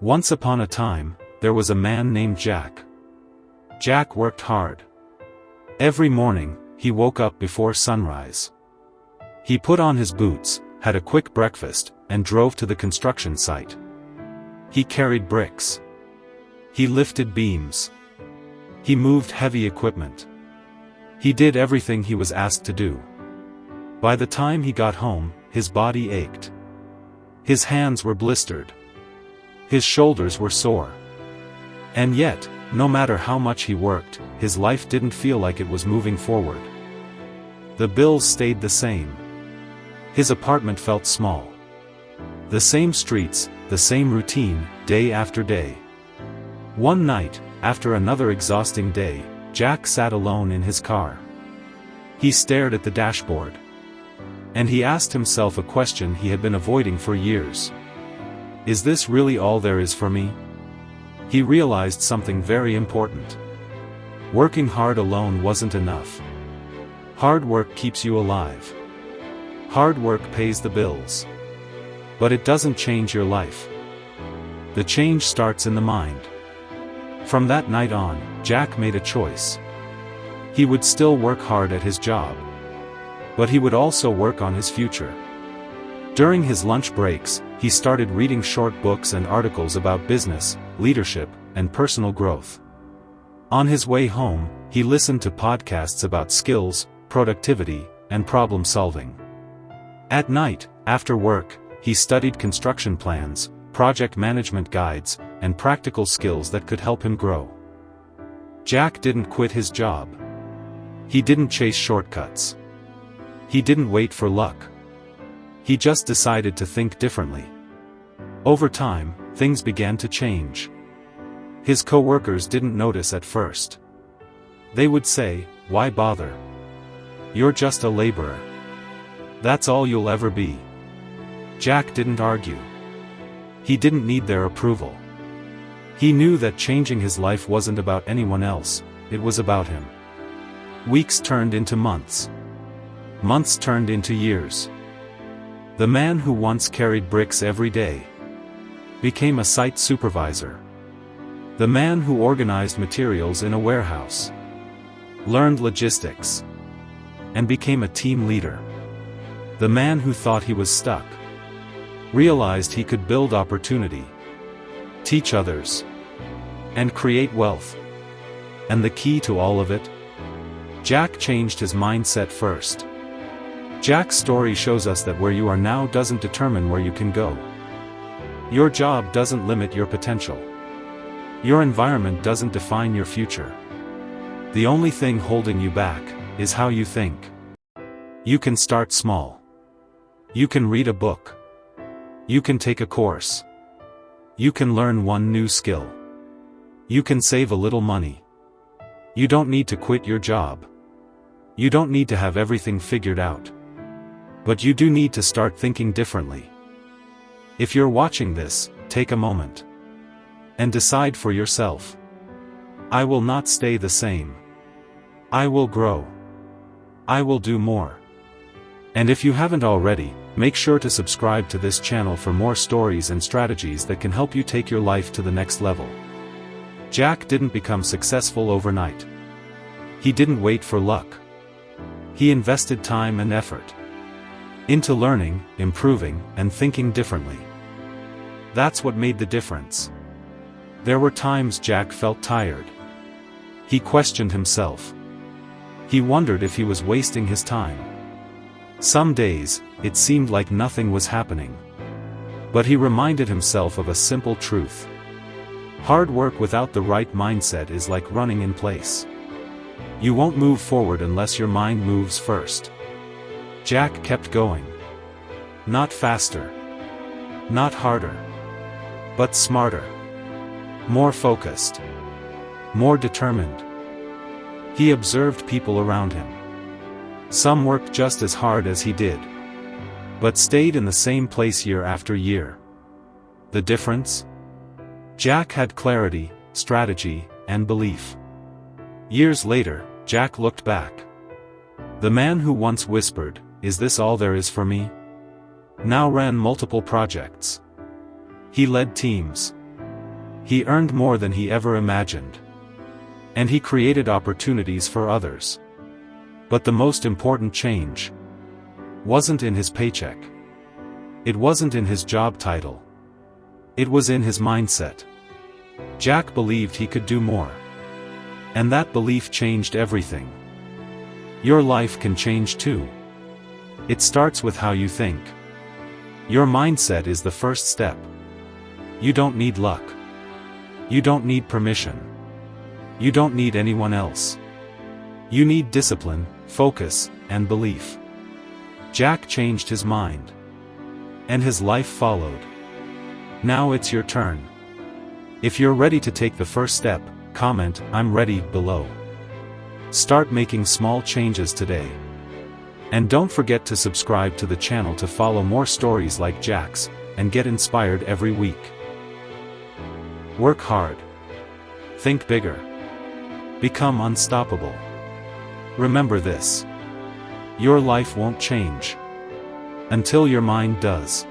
Once upon a time, there was a man named Jack. Jack worked hard. Every morning, he woke up before sunrise. He put on his boots, had a quick breakfast, and drove to the construction site. He carried bricks. He lifted beams. He moved heavy equipment. He did everything he was asked to do. By the time he got home, his body ached. His hands were blistered. His shoulders were sore. And yet, no matter how much he worked, his life didn't feel like it was moving forward. The bills stayed the same. His apartment felt small. The same streets, the same routine, day after day. One night, after another exhausting day, Jack sat alone in his car. He stared at the dashboard. And he asked himself a question he had been avoiding for years. Is this really all there is for me? He realized something very important. Working hard alone wasn't enough. Hard work keeps you alive. Hard work pays the bills. But it doesn't change your life. The change starts in the mind. From that night on, Jack made a choice. He would still work hard at his job. But he would also work on his future. During his lunch breaks, he started reading short books and articles about business, leadership, and personal growth. On his way home, he listened to podcasts about skills, productivity, and problem solving. At night, after work, he studied construction plans, project management guides, and practical skills that could help him grow. Jack didn't quit his job. He didn't chase shortcuts. He didn't wait for luck. He just decided to think differently. Over time, things began to change. His coworkers didn't notice at first. They would say, "Why bother? You're just a laborer. That's all you'll ever be." Jack didn't argue. He didn't need their approval. He knew that changing his life wasn't about anyone else, it was about him. Weeks turned into months. Months turned into years. The man who once carried bricks every day became a site supervisor. The man who organized materials in a warehouse learned logistics and became a team leader. The man who thought he was stuck realized he could build opportunity, teach others, and create wealth. And the key to all of it? Jack changed his mindset first. Jack's story shows us that where you are now doesn't determine where you can go. Your job doesn't limit your potential. Your environment doesn't define your future. The only thing holding you back is how you think. You can start small. You can read a book. You can take a course. You can learn one new skill. You can save a little money. You don't need to quit your job. You don't need to have everything figured out. But you do need to start thinking differently. If you're watching this, take a moment and decide for yourself. I will not stay the same. I will grow. I will do more. And if you haven't already, make sure to subscribe to this channel for more stories and strategies that can help you take your life to the next level. Jack didn't become successful overnight. He didn't wait for luck. He invested time and effort into learning, improving, and thinking differently. That's what made the difference. There were times Jack felt tired. He questioned himself. He wondered if he was wasting his time. Some days, it seemed like nothing was happening. But he reminded himself of a simple truth. Hard work without the right mindset is like running in place. You won't move forward unless your mind moves first. Jack kept going. Not faster. Not harder. But smarter. More focused. More determined. He observed people around him. Some worked just as hard as he did, but stayed in the same place year after year. The difference? Jack had clarity, strategy, and belief. Years later, Jack looked back. The man who once whispered, "Is this all there is for me?" now ran multiple projects. He led teams. He earned more than he ever imagined. And he created opportunities for others. But the most important change wasn't in his paycheck. It wasn't in his job title. It was in his mindset. Jack believed he could do more. And that belief changed everything. Your life can change too. It starts with how you think. Your mindset is the first step. You don't need luck. You don't need permission. You don't need anyone else. You need discipline, focus, and belief. Jack changed his mind. And his life followed. Now it's your turn. If you're ready to take the first step, comment, "I'm ready," below. Start making small changes today. And don't forget to subscribe to the channel to follow more stories like Jack's, and get inspired every week. Work hard. Think bigger. Become unstoppable. Remember this. Your life won't change until your mind does.